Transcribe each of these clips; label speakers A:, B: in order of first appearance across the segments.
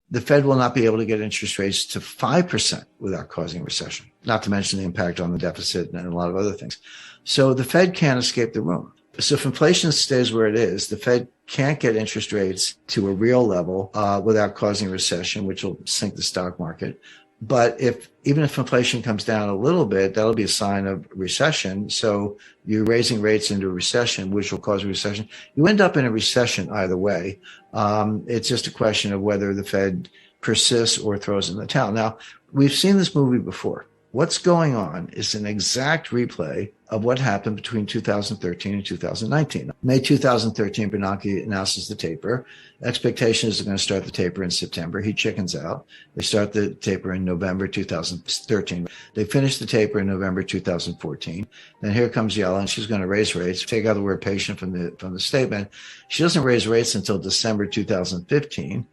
A: the Fed will not be able to get interest rates to 5% without causing a recession, not to mention the impact on the deficit and a lot of other things. So the Fed can't escape the room. So if inflation stays where it is, the Fed can't get interest rates to a real level without causing a recession, which will sink the stock market. But even if inflation comes down a little bit, that'll be a sign of recession. So you're raising rates into a recession, which will cause a recession. You end up in a recession either way. It's just a question of whether the Fed persists or throws in the towel. Now, we've seen this movie before. What's going on is an exact replay of what happened between 2013 and 2019. May 2013, Bernanke announces the taper. Expectation is they're going to start the taper in September. He chickens out. They start the taper in November 2013. They finish the taper in November 2014. Then here comes Yellen. She's going to raise rates. Take out the word patient from the statement. She doesn't raise rates until December 2015.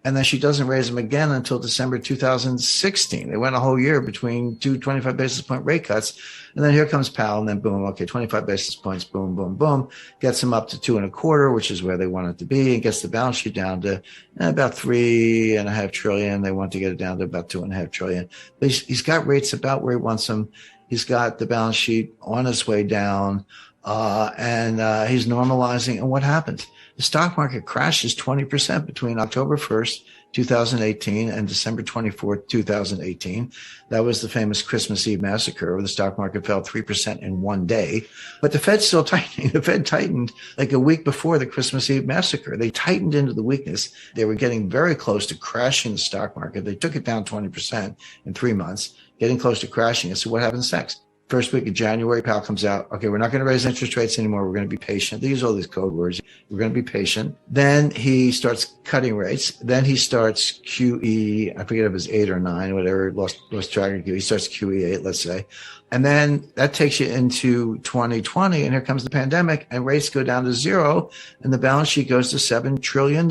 A: And then she doesn't raise them again until December 2016. They went a whole year between two 25 basis point rate cuts. And then here comes Powell, and then boom, okay, 25 basis points, boom, boom, boom, gets them up to 2.25, which is where they want it to be, and gets the balance sheet down to about $3.5 trillion. They want to get it down to about $2.5 trillion. But he's got rates about where he wants them. He's got the balance sheet on its way down, and he's normalizing. And what happens? The stock market crashes 20% between October 1st, 2018 and December 24th, 2018. That was the famous Christmas Eve massacre where the stock market fell 3% in one day. But the Fed's still tightening. The Fed tightened like a week before the Christmas Eve massacre. They tightened into the weakness. They were getting very close to crashing the stock market. They took it down 20% in 3 months, getting close to crashing it. So what happens next? First week of January, Powell comes out. Okay, we're not going to raise interest rates anymore. We're going to be patient. They use all these code words. We're going to be patient. Then he starts cutting rates. Then he starts QE. I forget if it was 8 or 9, whatever. Lost track of QE. He starts QE 8, let's say. And then that takes you into 2020. And here comes the pandemic. And rates go down to 0. And the balance sheet goes to $7 trillion.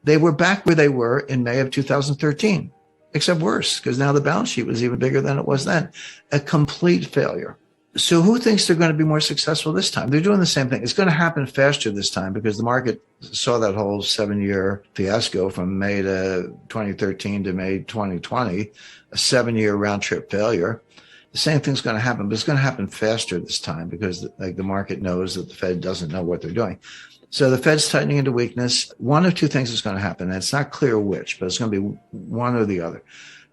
A: They were back where they were in May of 2013. Except worse, because now the balance sheet was even bigger than it was then. A complete failure. So who thinks they're going to be more successful this time? They're doing the same thing. It's going to happen faster this time because the market saw that whole 7-year fiasco from May to 2013 to May 2020, a 7-year round trip failure. The same thing's going to happen, but it's going to happen faster this time because the market knows that the Fed doesn't know what they're doing. So the Fed's tightening into weakness. One of two things is going to happen. And it's not clear which, but it's going to be one or the other.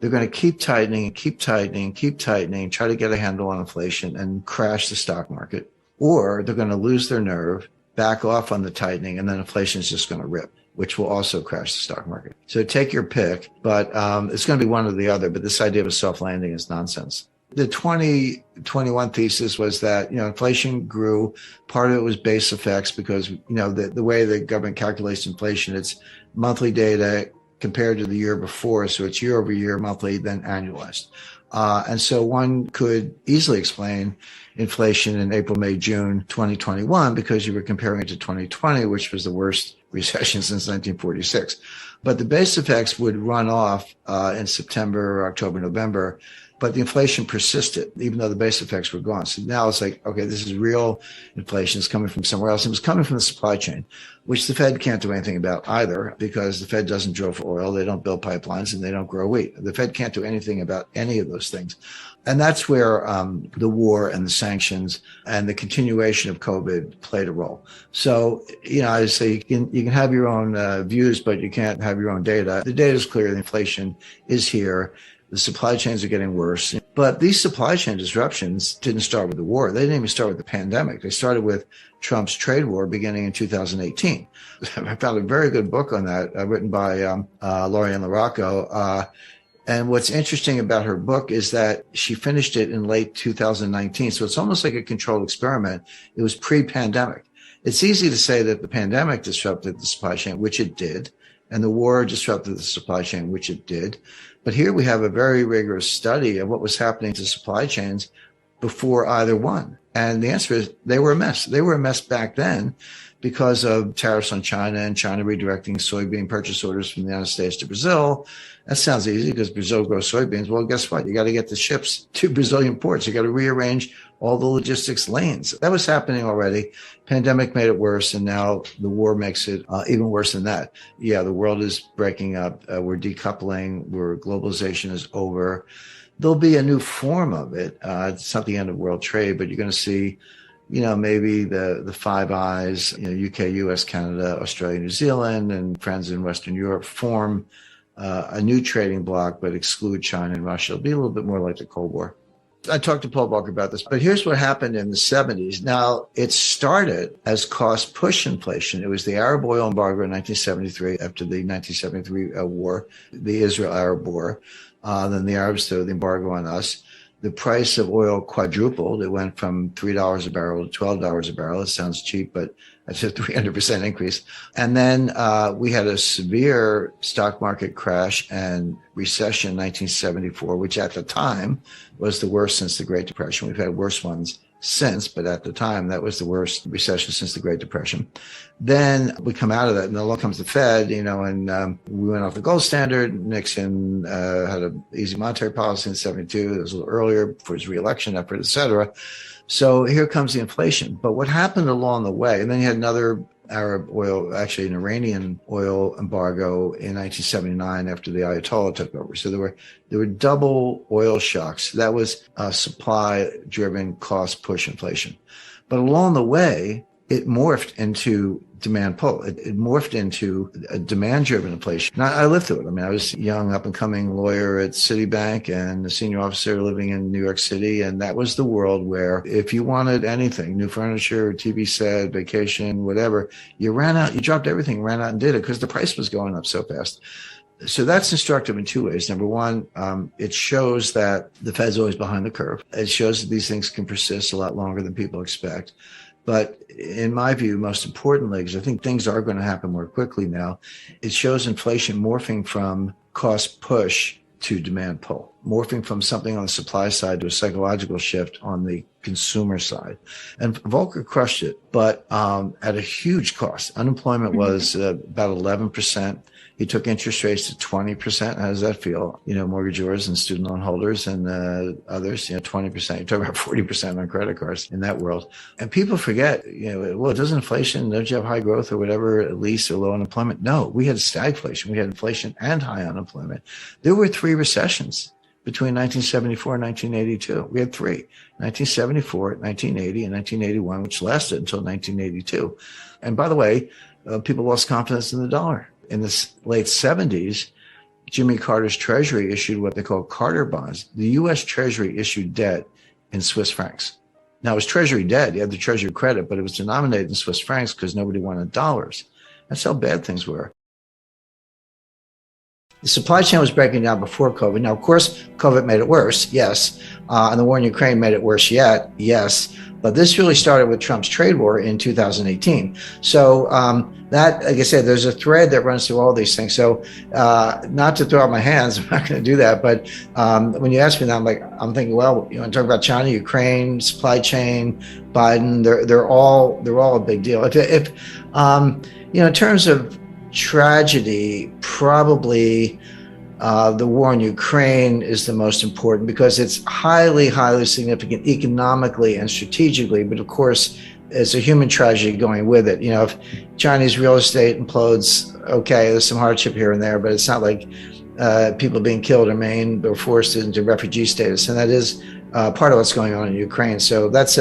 A: They're going to keep tightening and keep tightening and keep tightening, try to get a handle on inflation and crash the stock market. Or they're going to lose their nerve, back off on the tightening, and then inflation is just going to rip, which will also crash the stock market. So take your pick, but it's going to be one or the other. But this idea of a soft landing is nonsense. The 2021 thesis was that, inflation grew. Part of it was base effects because, the way the government calculates inflation, it's monthly data compared to the year before. So it's year over year, monthly, then annualized. And so one could easily explain inflation in April, May, June 2021 because you were comparing it to 2020, which was the worst recession since 1946. But the base effects would run off in September, October, November. But the inflation persisted, even though the base effects were gone. So now it's like, okay, this is real inflation. It's coming from somewhere else. It was coming from the supply chain, which the Fed can't do anything about either because the Fed doesn't drill for oil. They don't build pipelines and they don't grow wheat. The Fed can't do anything about any of those things. And that's where the war and the sanctions and the continuation of COVID played a role. So, I say you can have your own views, but you can't have your own data. The data is clear. The inflation is here. The supply chains are getting worse. But these supply chain disruptions didn't start with the war. They didn't even start with the pandemic. They started with Trump's trade war beginning in 2018. I found a very good book on that written by Lorianne LaRocco. And what's interesting about her book is that she finished it in late 2019. So it's almost like a controlled experiment. It was pre-pandemic. It's easy to say that the pandemic disrupted the supply chain, which it did. And the war disrupted the supply chain, which it did. But here we have a very rigorous study of what was happening to supply chains before either one. And the answer is they were a mess. They were a mess back then because of tariffs on China and China redirecting soybean purchase orders from the United States to Brazil. That sounds easy because Brazil grows soybeans. Well, guess what? You got to get the ships to Brazilian ports. You got to rearrange all the logistics lanes. That was happening already. Pandemic made it worse, and now the war makes it even worse than that. Yeah, the world is breaking up. We're decoupling. Globalization is over. There'll be a new form of it. It's not the end of world trade, but you're going to see, maybe the Five Eyes, UK, US, Canada, Australia, New Zealand, and friends in Western Europe form a new trading bloc, but exclude China and Russia. It'll be a little bit more like the Cold War. I talked to Paul Walker about this, but here's what happened in the 70s. Now, it started as cost push inflation. It was the Arab oil embargo in 1973, after the 1973 war, the Israel-Arab war. Then the Arabs threw the embargo on us. The price of oil quadrupled. It went from $3 a barrel to $12 a barrel. It sounds cheap, but that's a 300% increase. And then we had a severe stock market crash and recession in 1974, which at the time was the worst since the Great Depression. We've had worse ones since, but at the time, that was the worst recession since the Great Depression. Then we come out of that, and along comes the Fed, and we went off the gold standard. Nixon had an easy monetary policy in 72. It was a little earlier for his reelection effort, et cetera. So here comes the inflation. But what happened along the way, and then you had another Arab oil, actually an Iranian oil embargo in 1979 after the Ayatollah took over. So there were double oil shocks. That was supply-driven cost push inflation. But along the way, it morphed into demand pull. It morphed into a demand-driven inflation. Now, I lived through it. I mean, I was a young, up-and-coming lawyer at Citibank and a senior officer living in New York City. And that was the world where if you wanted anything, new furniture, TV set, vacation, whatever, you dropped everything, ran out and did it because the price was going up so fast. So that's instructive in two ways. Number one, it shows that the Fed's always behind the curve. It shows that these things can persist a lot longer than people expect. But in my view, most importantly, because I think things are going to happen more quickly now, it shows inflation morphing from cost push to demand pull, morphing from something on the supply side to a psychological shift on the consumer side. And Volcker crushed it, but at a huge cost. Unemployment was about 11%. He took interest rates to 20%. How does that feel? Mortgagors and student loan holders and others, 20%. You're talking about 40% on credit cards in that world. And people forget, well, doesn't inflation, don't you have high growth or whatever, at least, or low unemployment? No, we had stagflation. We had inflation and high unemployment. There were 3 recessions between 1974 and 1982. We had 3, 1974, 1980, and 1981, which lasted until 1982. And by the way, people lost confidence in the dollar. In the late 70s, Jimmy Carter's Treasury issued what they call Carter bonds. The U.S. Treasury issued debt in Swiss francs. Now, it was Treasury debt. You had the Treasury credit, but it was denominated in Swiss francs because nobody wanted dollars. That's how bad things were. The supply chain was breaking down before COVID. Now, of course, COVID made it worse, yes. And the war in Ukraine made it worse yet, yes. But this really started with Trump's trade war in 2018. So that, like I said, there's a thread that runs through all these things. So not to throw out my hands, I'm not going to do that. But when you ask me that, I'm thinking, well, you want to talk about China, Ukraine, supply chain, Biden? They're all a big deal. If in terms of tragedy, probably the war in Ukraine is the most important because it's highly, highly significant economically and strategically. But of course, it's a human tragedy going with it. If Chinese real estate implodes, okay, there's some hardship here and there, but it's not like people being killed or maimed or forced into refugee status. And that is part of what's going on in Ukraine. So that's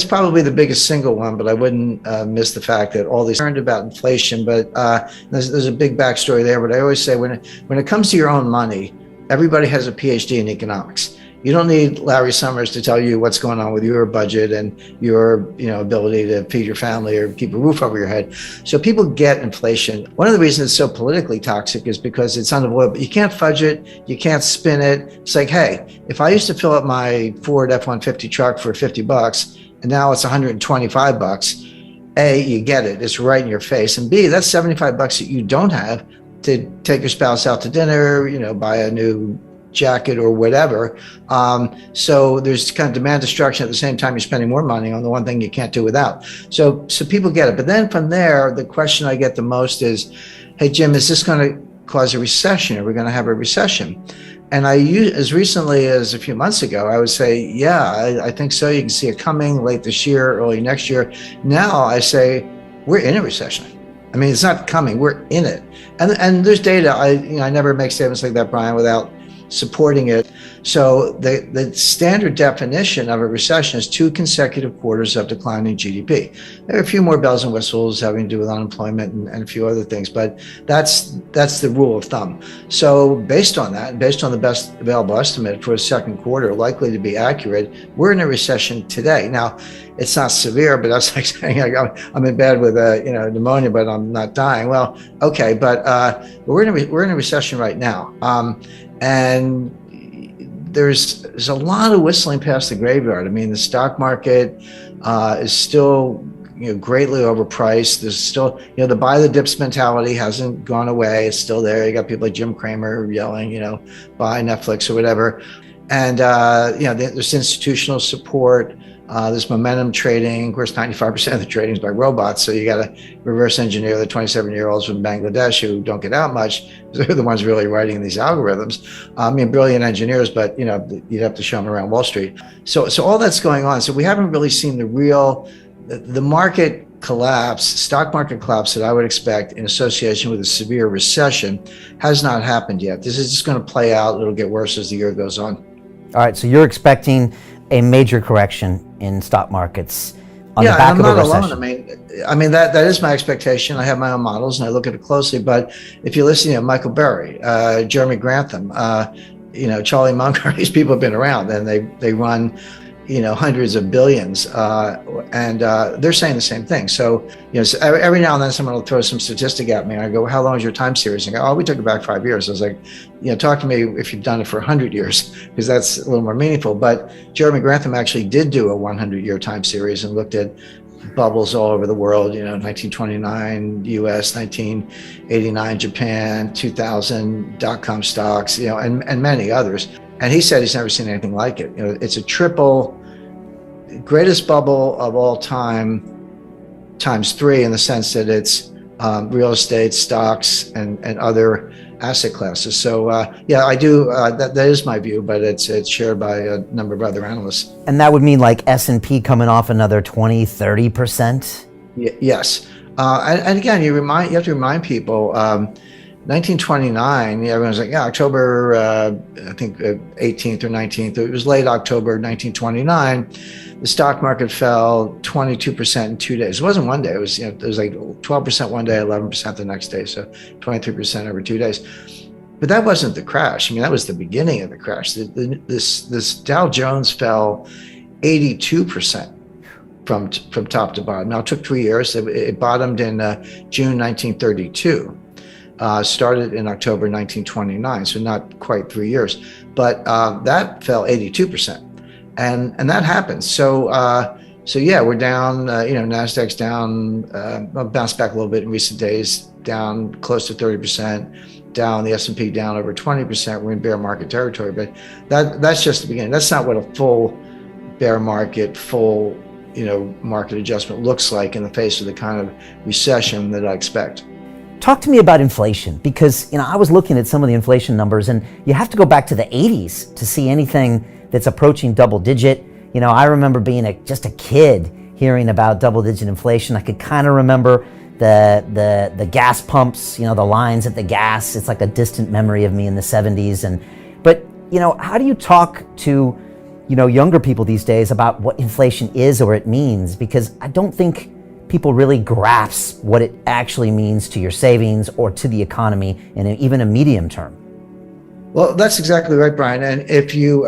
A: probably the biggest single one, but I wouldn't miss the fact that all these learned about inflation, but there's a big backstory there. But I always say when it comes to your own money, everybody has a PhD in economics. You don't need Larry Summers to tell you what's going on with your budget and your ability to feed your family or keep a roof over your head. So people get inflation. One of the reasons it's so politically toxic is because it's unavoidable. You can't fudge it. You can't spin it. It's like, hey, if I used to fill up my Ford F-150 truck for $50 and now it's $125, A, you get it. It's right in your face. And B, that's $75 that you don't have to take your spouse out to dinner, buy a new jacket or whatever. So there's kind of demand destruction at the same time you're spending more money on the one thing you can't do without. So people get it. But then from there, the question I get the most is, hey, Jim, is this going to cause a recession? Are we going to have a recession? And as recently as a few months ago, I would say, yeah, I think so. You can see it coming late this year, early next year. Now I say, we're in a recession. I mean, it's not coming, we're in it. And there's data. I never make statements like that, Brian, without supporting it. So the standard definition of a recession is 2 consecutive quarters of declining GDP. There are a few more bells and whistles having to do with unemployment and a few other things, but that's the rule of thumb. So based on that, based on the best available estimate for a second quarter, likely to be accurate, we're in a recession today. Now, it's not severe, but that's like saying I'm in bed with pneumonia, but I'm not dying. Well, okay, but we're in a recession right now, and there's a lot of whistling past the graveyard. I mean, the stock market is still greatly overpriced. There's still the buy the dips mentality hasn't gone away. It's still there. You got people like Jim Cramer yelling, buy Netflix or whatever, and there's institutional support. There's momentum trading. Of course, 95% of the trading is by robots. So you got to reverse engineer the 27-year-olds from Bangladesh who don't get out much. They're the ones really writing these algorithms. Brilliant engineers, but you'd have to show them around Wall Street. So all that's going on. So we haven't really seen the market collapse, stock market collapse that I would expect in association with a severe recession has not happened yet. This is just going to play out. It'll get worse as the year goes on.
B: All right. So you're expecting a major correction in stock markets on the back of a recession.
A: I'm not alone. I mean that is my expectation. I have my own models and I look at it closely. But if you listen to Michael Burry, Jeremy Grantham, Charlie Munger, these people have been around and they run hundreds of billions, and they're saying the same thing. So, so every now and then someone will throw some statistic at me and I go, how long is your time series? And I go, we took it back 5 years. I was like, talk to me if you've done it for 100 years, because that's a little more meaningful. But Jeremy Grantham actually did do a 100-year time series and looked at bubbles all over the world, 1929 US, 1989 Japan, 2000 dot-com stocks, and many others. And he said he's never seen anything like it. It's a triple, greatest bubble of all time, times 3, in the sense that it's real estate, stocks, and other asset classes. So I do. That is my view, but it's shared by a number of other analysts. And
B: that would mean like S&P coming off another 20-30%?
A: Yes. And again, you have to remind people. 1929, everyone's like, October, I think 18th or 19th. It was late October 1929. The stock market fell 22% in 2 days. It wasn't one day. It was like 12% one day, 11% the next day. So 23% over 2 days. But that wasn't the crash. That was the beginning of the crash. This Dow Jones fell 82% from top to bottom. Now, it took 3 years. It bottomed in June 1932. Started in October 1929, so not quite 3 years, but that fell 82%, and that happens. So we're down. Nasdaq's down, bounced back a little bit in recent days, down close to 30%. Down, the S&P down over 20%. We're in bear market territory, but that's just the beginning. That's not what a full bear market, market adjustment looks like in the face of the kind of recession that I expect.
B: Talk to me about inflation, because I was looking at some of the inflation numbers, and you have to go back to the 80s to see anything that's approaching double digit. I remember being just a kid hearing about double digit inflation. I could kind of remember the gas pumps, the lines at the gas. It's like a distant memory of me in the 70s. But how do you talk to younger people these days about what inflation is or it means? Because I don't think people really grasp what it actually means to your savings or to the economy in even a medium term.
A: Well, that's exactly right, Brian. And if you,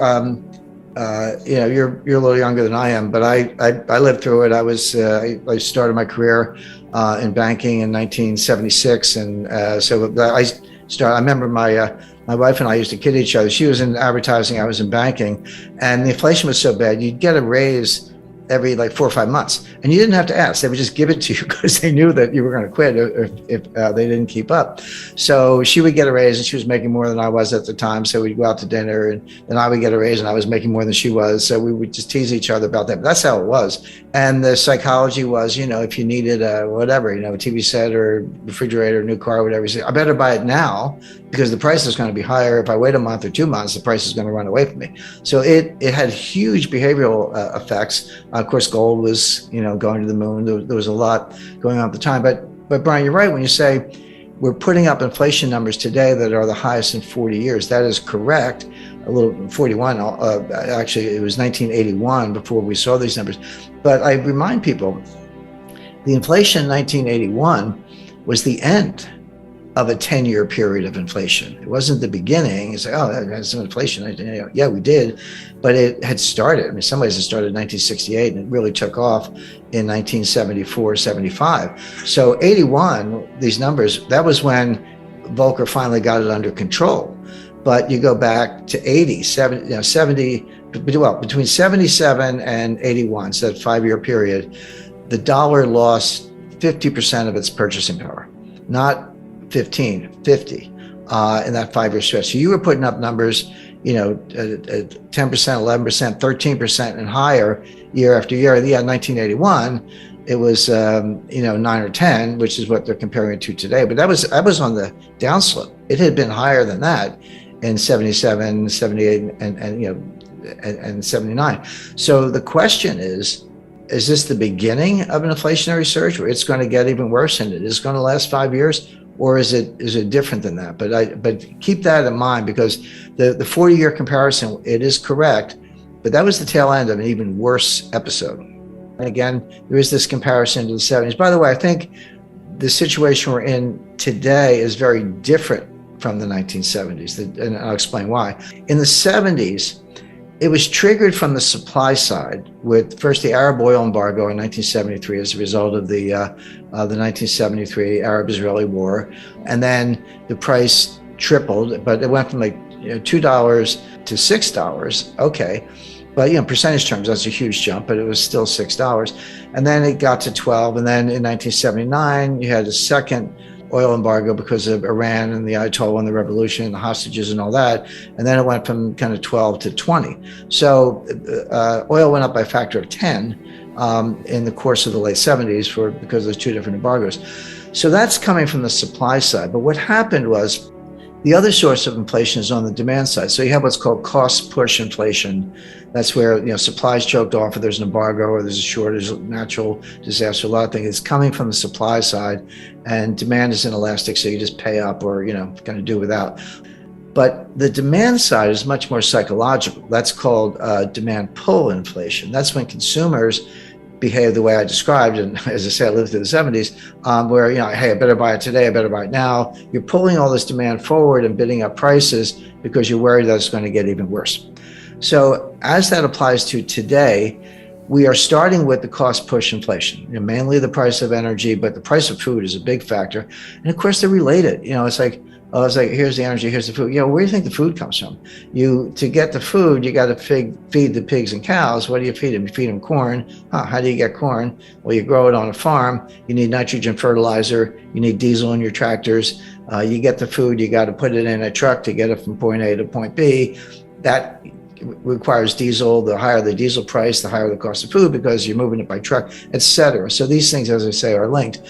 A: you're a little younger than I am, but I lived through it. I started my career in banking in 1976, and I remember my wife and I used to kid each other. She was in advertising, I was in banking, and the inflation was so bad. You'd get a raise every like 4 or 5 months. And you didn't have to ask. They would just give it to you because they knew that you were going to quit if they didn't keep up. So she would get a raise, and she was making more than I was at the time. So we'd go out to dinner, and then I would get a raise, and I was making more than she was. So we would just tease each other about that. But that's how it was. And the psychology was, if you needed a TV set or refrigerator, new car, whatever, you say, I better buy it now because the price is going to be higher. If I wait a month or 2 months, the price is going to run away from me. So it had huge behavioral effects. Of course, gold was, going to the moon. There was a lot going on at the time. But Brian, you're right when you say we're putting up inflation numbers today that are the highest in 40 years. That is correct. A little 41. Actually, it was 1981 before we saw these numbers. But I remind people, the inflation in 1981 was the end of a 10-year period of inflation. It wasn't the beginning. It's like, there's some inflation. Yeah, we did, but it had started. I mean, in some ways it started in 1968 and it really took off in 1974, 75. So 81, these numbers, that was when Volcker finally got it under control. But you go back to 80, 70, between 77 and 81, so that 5-year period, the dollar lost 50% of its purchasing power, not 15, 50 in that 5-year stretch. So you were putting up numbers, 10%, 11%, 13% and higher year after year. Yeah, 1981, it was 9 or 10, which is what they're comparing it to today. But that was on the downslope. It had been higher than that in 77, 78, and 79. So the question is this the beginning of an inflationary surge where it's going to get even worse and it is going to last 5 years? Or is it different than that? But keep that in mind, because the 40-year comparison, it is correct, but that was the tail end of an even worse episode. And again, there is this comparison to the 70s. By the way, I think the situation we're in today is very different from the 1970s, and I'll explain why. In the 70s, it was triggered from the supply side with first the Arab oil embargo in 1973 as a result of the 1973 Arab-Israeli war. And then the price tripled, but it went from $2 to $6. Okay. But in percentage terms, that's a huge jump, but it was still $6. And then it got to 12. And then in 1979, you had a second oil embargo because of Iran and the Ayatollah and the revolution and the hostages and all that. And then it went from kind of 12 to 20. So oil went up by a factor of 10 in the course of the late 70s because there's two different embargoes. So that's coming from the supply side. But what happened was the other source of inflation is on the demand side. So you have what's called cost push inflation. That's where supplies choked off, or there's an embargo, or there's a shortage, natural disaster, a lot of things. It's coming from the supply side, and demand is inelastic, so you just pay up or kind of do without. But the demand side is much more psychological. That's called demand pull inflation. That's when consumers behave the way I described, and as I say, I lived through the 70s, where hey, I better buy it today, I better buy it now. You're pulling all this demand forward and bidding up prices because you're worried that it's going to get even worse. So as that applies to today, we are starting with the cost push inflation, mainly the price of energy, but the price of food is a big factor. And of course they're related. It's like here's the energy, here's the food. Where do you think the food comes from? To get the food, you got to feed the pigs and cows. What do you feed them? You feed them corn. How do you get corn? Well, you grow it on a farm. You need nitrogen fertilizer. You need diesel in your tractors. You get the food. You got to put it in a truck to get it from point A to point B. That requires diesel. The higher the diesel price, the higher the cost of food because you're moving it by truck, etc. So these things, as I say, are linked.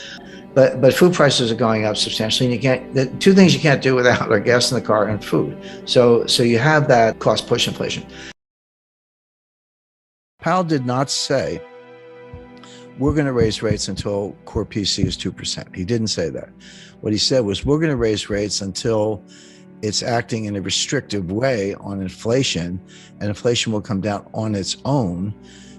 A: But food prices are going up substantially, and the two things you can't do without are gas in the car and food. So you have that cost push inflation. Powell did not say we're going to raise rates until core PC is 2%. He didn't say that. What he said was we're going to raise rates until it's acting in a restrictive way on inflation, and inflation will come down on its own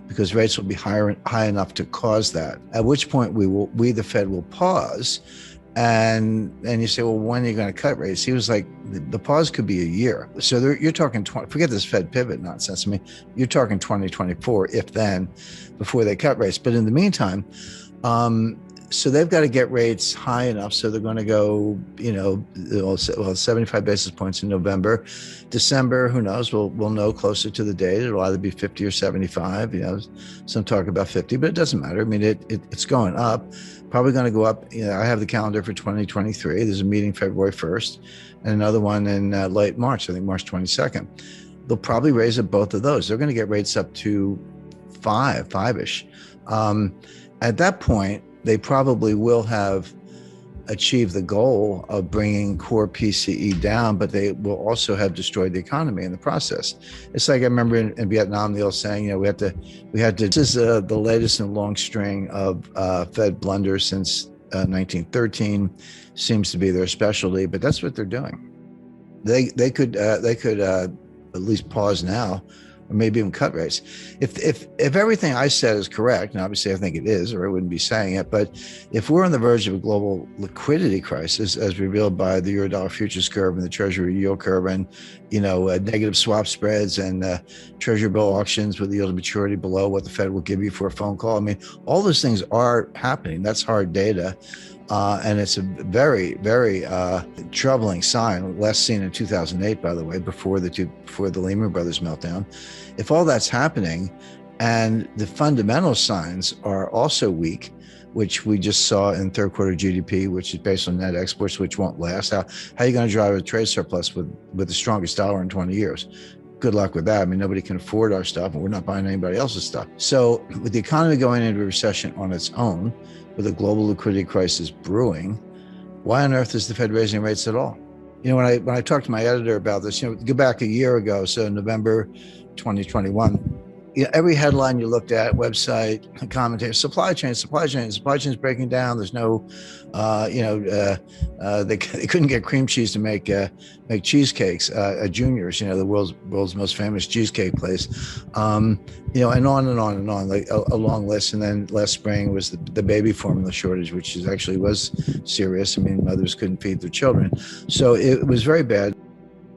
A: because rates will be high enough to cause that. At which point we the Fed will pause, and you say, well, when are you going to cut rates? He was like, the pause could be a year. So you're talking forget this Fed pivot nonsense. I mean, you're talking 2024, if then, before they cut rates. But in the meantime, So they've got to get rates high enough. So they're going to go, 75 basis points in November. December, who knows? We'll know closer to the date. It'll either be 50 or 75. Some talk about 50, but it doesn't matter. I mean, it's going up. Probably going to go up. I have the calendar for 2023. There's a meeting February 1st and another one in late March, I think March 22nd. They'll probably raise at both of those. They're going to get rates up to five-ish. At that point, they probably will have achieved the goal of bringing core PCE down, but they will also have destroyed the economy in the process. It's like I remember in Vietnam, the old saying, we had to. This is the latest in a long string of Fed blunders since 1913. Seems to be their specialty, but that's what they're doing. They could at least pause now, or maybe even cut rates. If everything I said is correct, and obviously I think it is, or I wouldn't be saying it, but if we're on the verge of a global liquidity crisis, as revealed by the Eurodollar futures curve and the Treasury yield curve, and negative swap spreads and Treasury bill auctions with the yield to maturity below what the Fed will give you for a phone call, I mean, all those things are happening. That's hard data. And it's a very, very troubling sign, last seen in 2008, by the way, before the Lehman Brothers meltdown. If all that's happening and the fundamental signs are also weak, which we just saw in third quarter GDP, which is based on net exports, which won't last. How are you going to drive a trade surplus with the strongest dollar in 20 years? Good luck with that. I mean, nobody can afford our stuff, and we're not buying anybody else's stuff. So with the economy going into a recession on its own, with a global liquidity crisis brewing, why on earth is the Fed raising rates at all? When I talked to my editor about this, go back a year ago, so November 2021, every headline you looked at, website, commentator, supply chains breaking down. There's no, they couldn't get cream cheese to make cheesecakes at Junior's, the world's most famous cheesecake place, and on and on and on, like a long list. And then last spring was the baby formula shortage, which was serious. I mean, mothers couldn't feed their children, so it was very bad.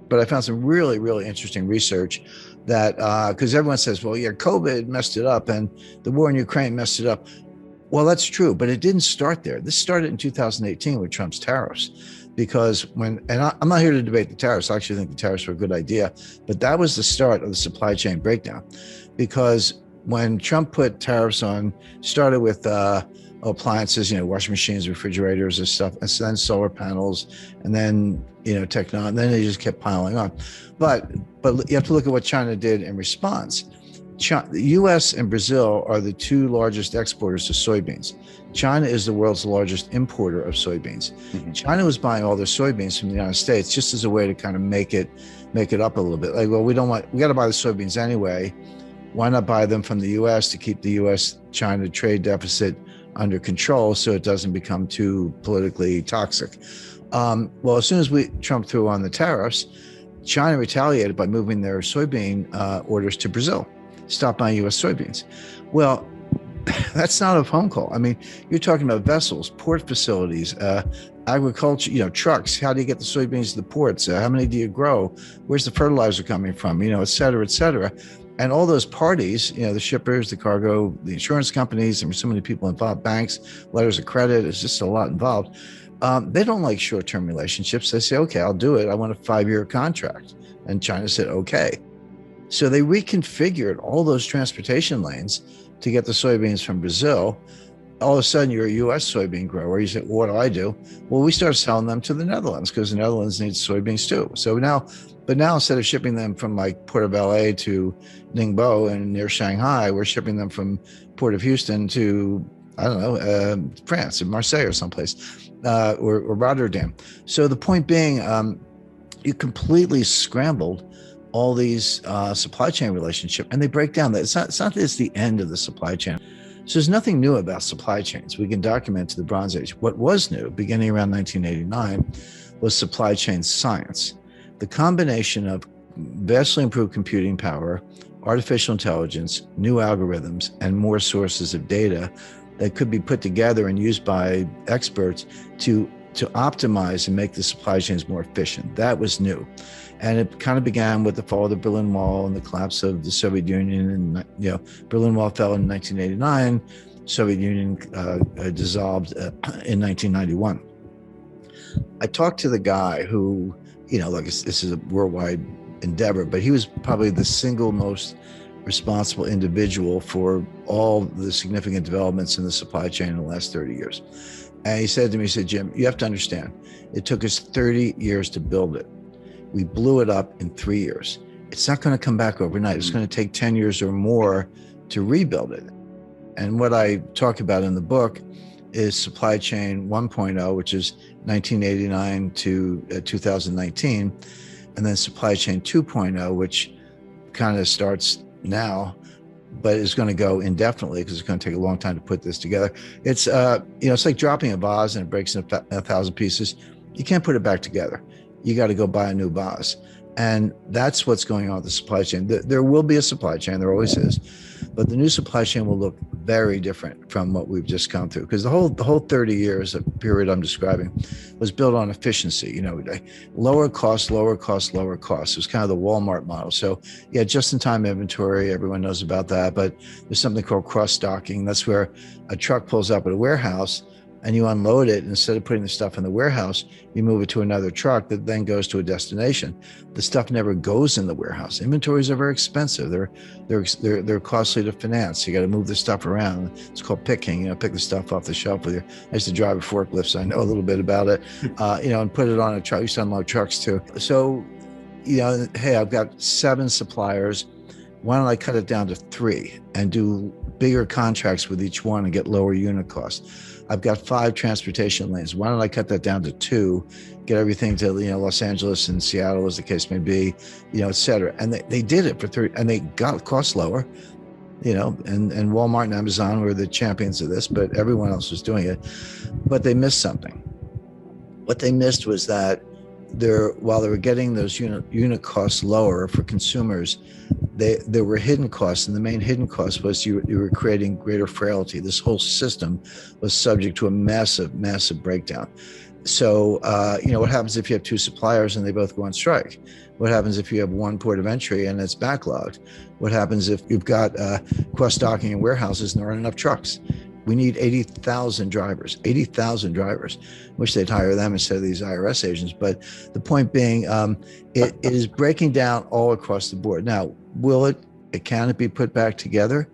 A: But I found some really, really interesting research that, because everyone says, well, yeah, COVID messed it up and the war in Ukraine messed it up. Well, that's true, but it didn't start there. This started in 2018 with Trump's tariffs, because I'm not here to debate the tariffs. I actually think the tariffs were a good idea, but that was the start of the supply chain breakdown. Because when Trump put tariffs on, started with appliances, washing machines, refrigerators and stuff, and then solar panels, and then, technology, and then they just kept piling on. But you have to look at what China did in response. The U.S. and Brazil are the two largest exporters of soybeans. China is the world's largest importer of soybeans. Mm-hmm. China was buying all their soybeans from the United States just as a way to kind of make it up a little bit. Like, well, we got to buy the soybeans anyway. Why not buy them from the U.S. to keep the U.S.-China trade deficit under control so it doesn't become too politically toxic? Well, as soon as Trump threw on the tariffs, China retaliated by moving their soybean orders to Brazil, stop buying U.S. soybeans. Well, that's not a phone call. I mean, you're talking about vessels, port facilities, agriculture, trucks. How do you get the soybeans to the ports? How many do you grow? Where's the fertilizer coming from? Et cetera, et cetera. And all those parties, the shippers, the cargo, the insurance companies, and so many people involved, banks, letters of credit, it's just a lot involved. They don't like short-term relationships. They say, okay, I'll do it. I want a 5-year contract. And China said, okay. So they reconfigured all those transportation lanes to get the soybeans from Brazil. All of a sudden, you're a U.S. soybean grower. You say, well, what do I do? Well, we start selling them to the Netherlands because the Netherlands needs soybeans too. So now instead of shipping them from like Port of LA to Ningbo and near Shanghai, we're shipping them from Port of Houston to, I don't know, France, or Marseille or someplace, or Rotterdam. So the point being, you completely scrambled all these supply chain relationship, and they break down. It's not that it's the end of the supply chain. So there's nothing new about supply chains. We can document to the Bronze Age. What was new, beginning around 1989, was supply chain science. The combination of vastly improved computing power, artificial intelligence, new algorithms, and more sources of data that could be put together and used by experts to optimize and make the supply chains more efficient. That was new. And it kind of began with the fall of the Berlin Wall and the collapse of the Soviet Union. And, Berlin Wall fell in 1989. Soviet Union dissolved in 1991. I talked to the guy who, like this is a worldwide endeavor, but he was probably the single most responsible individual for all the significant developments in the supply chain in the last 30 years. And he said to me, he said, Jim, you have to understand, it took us 30 years to build it. We blew it up in 3 years. It's not going to come back overnight. It's going to take 10 years or more to rebuild it. And what I talk about in the book is supply chain 1.0, which is 1989 to 2019, and then supply chain 2.0, which kind of starts now, but is going to go indefinitely because it's going to take a long time to put this together. It's it's like dropping a vase and it breaks in 1,000 pieces. You can't put it back together. You got to go buy a new vase. And that's what's going on with the supply chain. There will be a supply chain, there always is, but the new supply chain will look very different from what we've just gone through, because the whole 30 years of period I'm describing was built on efficiency. Lower cost, lower cost, lower cost. It was kind of the Walmart model. So yeah, just-in-time inventory, everyone knows about that, but there's something called cross-docking. That's where a truck pulls up at a warehouse and you unload it. Instead of putting the stuff in the warehouse, you move it to another truck that then goes to a destination. The stuff never goes in the warehouse. Inventories are very expensive. They're costly to finance. You got to move the stuff around. It's called picking. Pick the stuff off the shelf with you. I used to drive a forklift, so I know a little bit about it. And put it on a truck. I used to unload trucks too. So, hey, I've got 7 suppliers. Why don't I cut it down to 3 and do bigger contracts with each one and get lower unit costs? I've got 5 transportation lanes. Why don't I cut that down to 2, get everything to Los Angeles and Seattle, as the case may be, et cetera. And they did it for 30, and they got costs lower, and Walmart and Amazon were the champions of this, but everyone else was doing it. But they missed something. What they missed was that while they were getting those unit costs lower for consumers, there were hidden costs, and the main hidden cost was you were creating greater frailty. This whole system was subject to a massive, massive breakdown. So, what happens if you have 2 suppliers and they both go on strike? What happens if you have one port of entry and it's backlogged? What happens if you've got cross-docking in warehouses and there aren't enough trucks? We need 80,000 drivers. Wish they'd hire them instead of these IRS agents. But the point being, it is breaking down all across the board. Now, can it be put back together?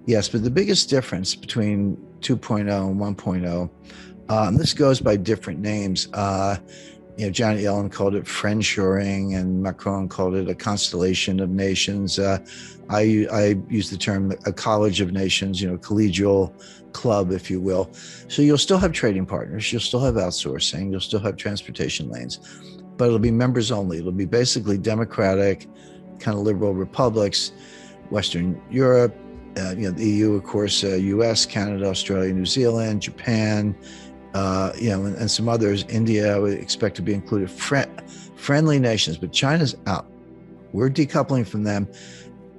A: Yes, but the biggest difference between 2.0 and 1.0, this goes by different names. Janet Yellen called it friendshoring, and Macron called it a constellation of nations. I use the term a college of nations, collegial club, if you will. So you'll still have trading partners, you'll still have outsourcing, you'll still have transportation lanes, but it'll be members only. It'll be basically democratic, kind of liberal republics, Western Europe, the EU, of course, US, Canada, Australia, New Zealand, Japan, and some others. India, I would expect to be included. Friendly nations, but China's out. We're decoupling from them.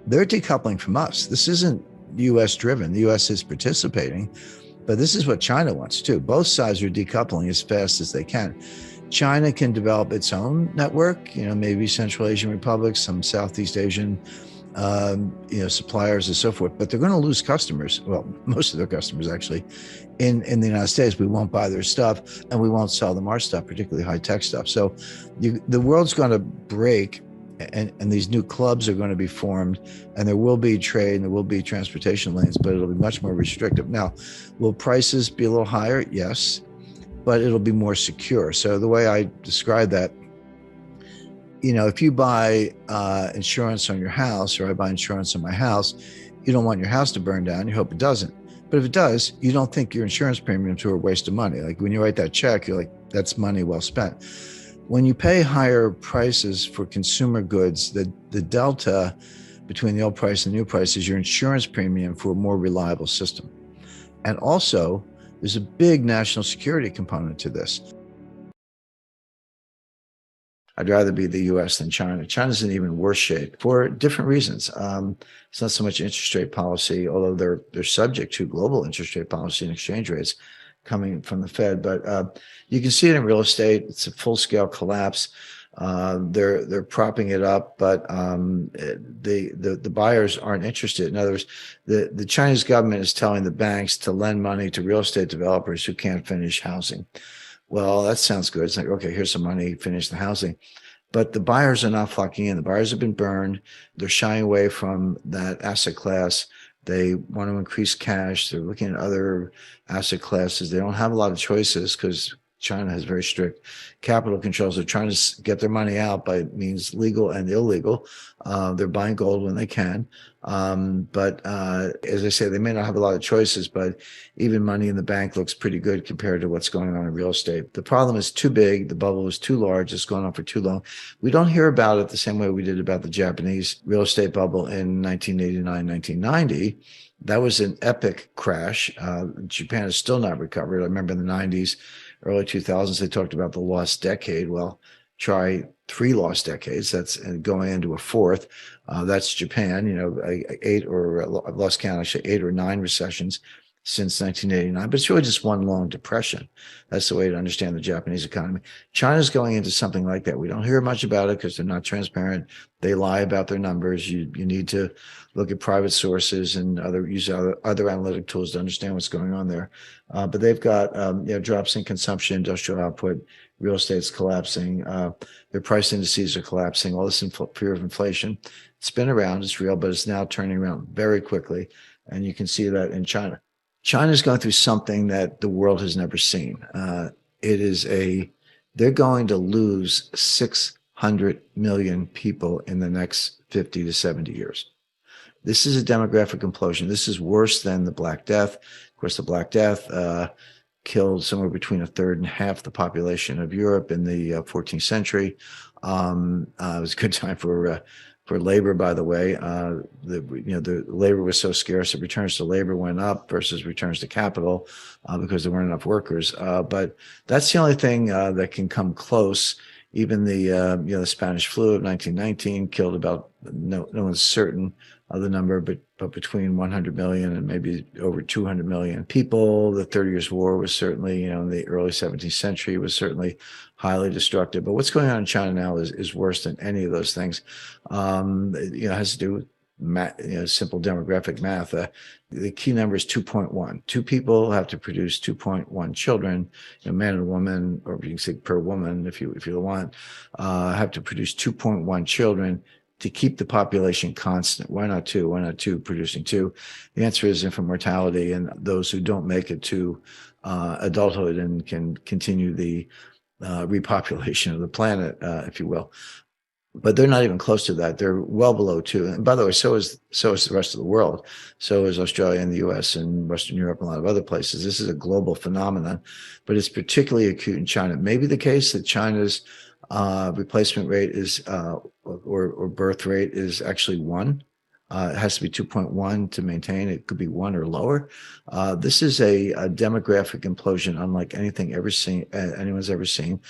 A: They're decoupling from us. This isn't U.S. driven. The U.S. is participating, but this is what China wants too. Both sides are decoupling as fast as they can. China can develop its own network, maybe Central Asian republics, some Southeast Asian, suppliers and so forth, but they're going to lose customers. Well, most of their customers actually in the United States. We won't buy their stuff and we won't sell them our stuff, particularly high-tech stuff. So the world's going to break, and these new clubs are going to be formed, and there will be trade and there will be transportation lanes, but it'll be much more restrictive. Now, will prices be a little higher? Yes, but it'll be more secure. So the way I describe that, if you buy insurance on your house, or I buy insurance on my house, you don't want your house to burn down. You hope it doesn't. But if it does, you don't think your insurance premiums are a waste of money. Like when you write that check, you're like, that's money well spent. When you pay higher prices for consumer goods, the delta between the old price and the new price is your insurance premium for a more reliable system. And also, there's a big national security component to this. I'd rather be the US than China. China's in even worse shape for different reasons. It's not so much interest rate policy, although they're subject to global interest rate policy and exchange rates coming from the Fed. But you can see it in real estate. It's a full-scale collapse. They're propping it up, but the buyers aren't interested. In other words, the Chinese government is telling the banks to lend money to real estate developers who can't finish housing. Well, that sounds good. It's like, okay, here's some money, finish the housing. But the buyers are not flocking in. The buyers have been burned. They're shying away from that asset class. They want to increase cash. They're looking at other asset classes. They don't have a lot of choices because China has very strict capital controls. They're trying to get their money out by means legal and illegal. They're buying gold when they can. But as I say, they may not have a lot of choices, but even money in the bank looks pretty good compared to what's going on in real estate. The problem is too big. The bubble is too large. It's gone on for too long. We don't hear about it the same way we did about the Japanese real estate bubble in 1989, 1990. That was an epic crash. Japan is still not recovered. I remember in the 90s, early 2000s, they talked about the lost decade. Well, try 3 lost decades. That's going into a 4th. That's Japan, 8 or I've lost count, actually 8 or 9 recessions since 1989. But it's really just one long depression. That's the way to understand the Japanese economy. China's going into something like that. We don't hear much about it because they're not transparent. They lie about their numbers. You need to look at private sources and use other analytic tools to understand what's going on there. But they've got drops in consumption, industrial output, real estate's collapsing. Their price indices are collapsing. All this fear of inflation. It's been around. It's real, but it's now turning around very quickly. And you can see that in China. China's going through something that the world has never seen. They're going to lose 600 million people in the next 50 to 70 years. This is a demographic implosion. This is worse than the Black Death. Of course, the Black Death killed somewhere between a third and half the population of Europe in the 14th century. It was a good time for labor, by the way. The labor was so scarce that returns to labor went up versus returns to capital because there weren't enough workers. But that's the only thing that can come close. Even the Spanish flu of 1919 killed about, no one's certain of the number, but between 100 million and maybe over 200 million people. The 30 Years' War was certainly, in the early 17th century, was certainly highly destructive. But what's going on in China now is worse than any of those things. It has to do with simple demographic math. The key number is 2.1. 2 people have to produce 2.1 children. Man and woman, or you can say per woman if you want, have to produce 2.1 children to keep the population constant. Why not 2? Why not 2 producing 2? The answer is infant mortality and those who don't make it to adulthood and can continue the repopulation of the planet, if you will. But they're not even close to that. They're well below 2. And by the way, so is the rest of the world. So is Australia and the US and Western Europe and a lot of other places. This is a global phenomenon, but it's particularly acute in China. It may be the case that China's replacement rate is or birth rate is actually 1. It has to be 2.1 to maintain. It could be 1 or lower. This is a demographic implosion unlike anything anyone's ever seen.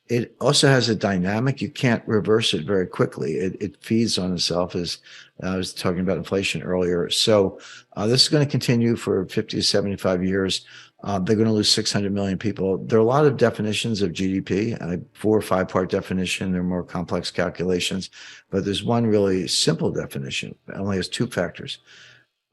A: It also has a dynamic. You can't reverse it very quickly. It feeds on itself, as I was talking about inflation earlier. So this is going to continue for 50 to 75 years. They're going to lose 600 million people. There are a lot of definitions of GDP, 4 or 5 part definition. There are more complex calculations, but there's one really simple definition. It only has 2 factors: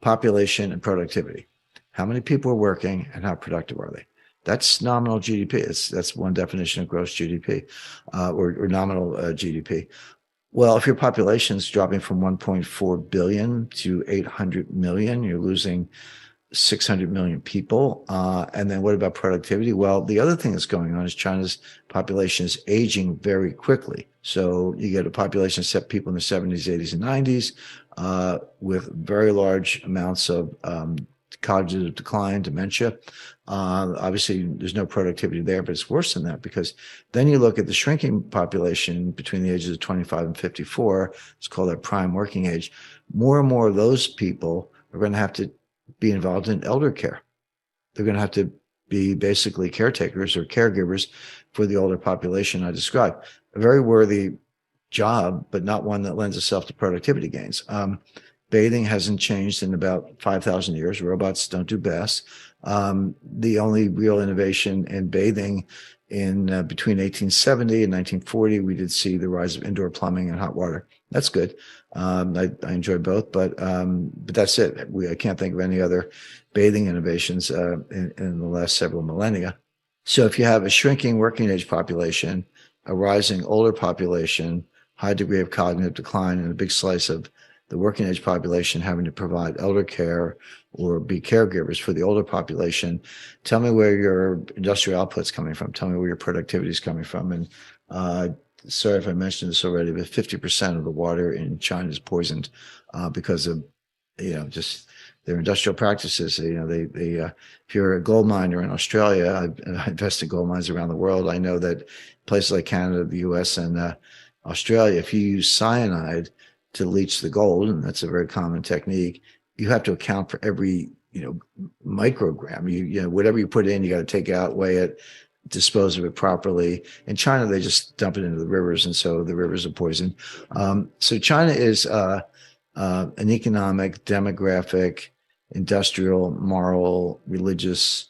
A: population and productivity. How many people are working and how productive are they? That's nominal GDP. That's one definition of gross GDP or nominal GDP. Well, if your population is dropping from 1.4 billion to 800 million, you're losing 600 million people. And then what about productivity? Well, the other thing that's going on is China's population is aging very quickly. So you get a population of people in the 70s, 80s, and 90s with very large amounts of cognitive decline, dementia. Obviously, there's no productivity there, but it's worse than that because then you look at the shrinking population between the ages of 25 and 54. It's called their prime working age. More and more of those people are going to have to be involved in elder care. They're going to have to be basically caretakers or caregivers for the older population I described. A very worthy job, but not one that lends itself to productivity gains. Bathing hasn't changed in about 5,000 years. Robots don't do baths. The only real innovation in bathing in between 1870 and 1940, we did see the rise of indoor plumbing and hot water. That's good. I enjoy both, but that's it. I can't think of any other bathing innovations in the last several millennia. So if you have a shrinking working age population, a rising older population, high degree of cognitive decline, and a big slice of the working age population having to provide elder care or be caregivers for the older population, tell me where your industrial output's coming from. Tell me where your productivity is coming from. And sorry if I mentioned this already, but 50% of the water in China is poisoned because of, just their industrial practices. If you're a gold miner in Australia, I've invested in gold mines around the world. I know that places like Canada, the US, and Australia, if you use cyanide to leach the gold, and that's a very common technique, you have to account for every, microgram. Whatever you put in, you got to take out, weigh it, dispose of it properly. In China, they just dump it into the rivers, and so the rivers are poisoned. So China is an economic, demographic, industrial, moral, religious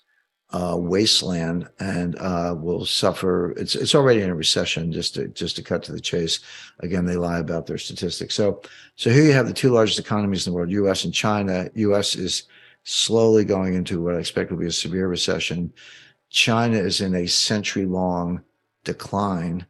A: wasteland, and will suffer. It's already in a recession. Just to cut to the chase, again, they lie about their statistics. So here you have the two largest economies in the world, U.S. and China. U.S. is slowly going into what I expect will be a severe recession. China is in a century-long decline,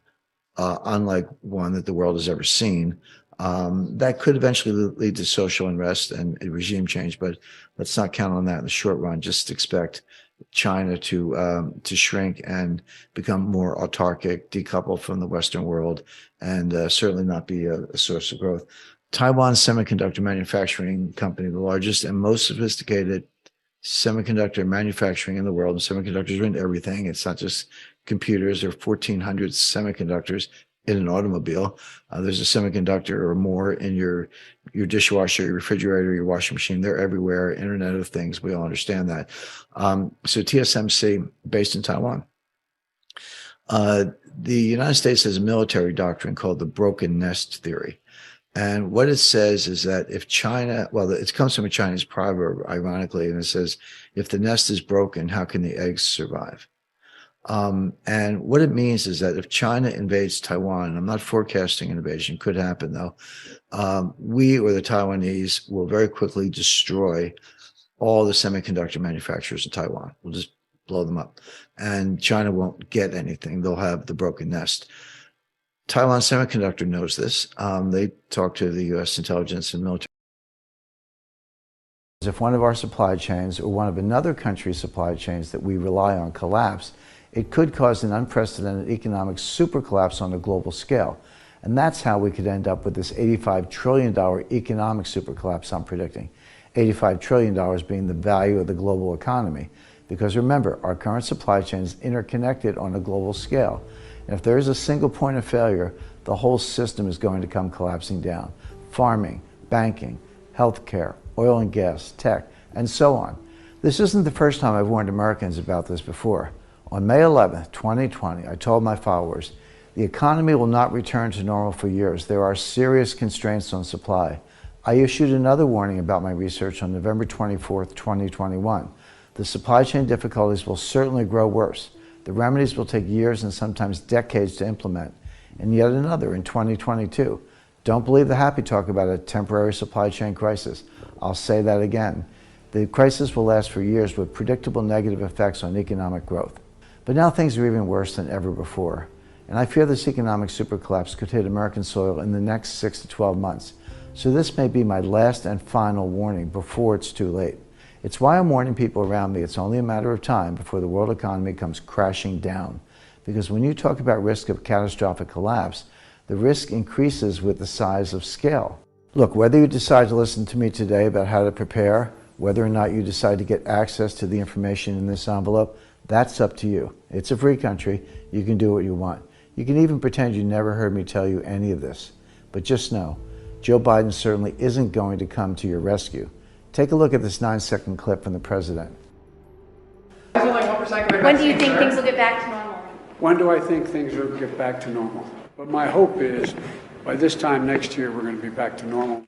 A: unlike one that the world has ever seen. That could eventually lead to social unrest and a regime change, but let's not count on that in the short run. Just expect China to shrink and become more autarkic, decoupled from the Western world, and certainly not be a source of growth. Taiwan Semiconductor Manufacturing Company, the largest and most sophisticated semiconductor manufacturing in the world, and semiconductors are in everything. It's not just computers. There are 1,400 semiconductors in an automobile. There's a semiconductor or more in your dishwasher, your refrigerator, your washing machine. They're everywhere. Internet of Things. We all understand that. So TSMC, based in Taiwan. The United States has a military doctrine called the broken nest theory. And what it says is that if China, well, it comes from a Chinese proverb, ironically, and it says, if the nest is broken, how can the eggs survive? And what it means is that if China invades Taiwan, I'm not forecasting an invasion, could happen though, we or the Taiwanese will very quickly destroy all the semiconductor manufacturers in Taiwan. We'll just blow them up. And China won't get anything. They'll have the broken nest. Taiwan Semiconductor knows this. They talk to the U.S. intelligence and military. If one of our supply chains or one of another country's supply chains that we rely on collapse, it could cause an unprecedented economic super collapse on a global scale. And that's how we could end up with this $85 trillion economic super collapse I'm predicting. $85 trillion being the value of the global economy. Because remember, our current supply chain is interconnected on a global scale. And if there is a single point of failure, the whole system is going to come collapsing down. Farming, banking, healthcare, oil and gas, tech, and so on. This isn't the first time I've warned Americans about this before. On May 11th, 2020, I told my followers, the economy will not return to normal for years. There are serious constraints on supply. I issued another warning about my research on November 24th, 2021. The supply chain difficulties will certainly grow worse. The remedies will take years and sometimes decades to implement. And yet another in 2022. Don't believe the happy talk about a temporary supply chain crisis. I'll say that again. The crisis will last for years with predictable negative effects on economic growth. But now things are even worse than ever before. And I fear this economic super collapse could hit American soil in the next 6 to 12 months. So this may be my last and final warning before it's too late. It's why I'm warning people around me it's only a matter of time before the world economy comes crashing down. Because when you talk about risk of catastrophic collapse, the risk increases with the size of scale. Look, whether you decide to listen to me today about how to prepare, whether or not you decide to get access to the information in this envelope, that's up to you. It's a free country. You can do what you want. You can even pretend you never heard me tell you any of this. But just know, Joe Biden certainly isn't going to come to your rescue. Take a look at this 9-second clip from the president.
C: When do you think things will get back to normal?
D: When do I think things will get back to normal? But my hope is by this time next year, we're going to be back to normal.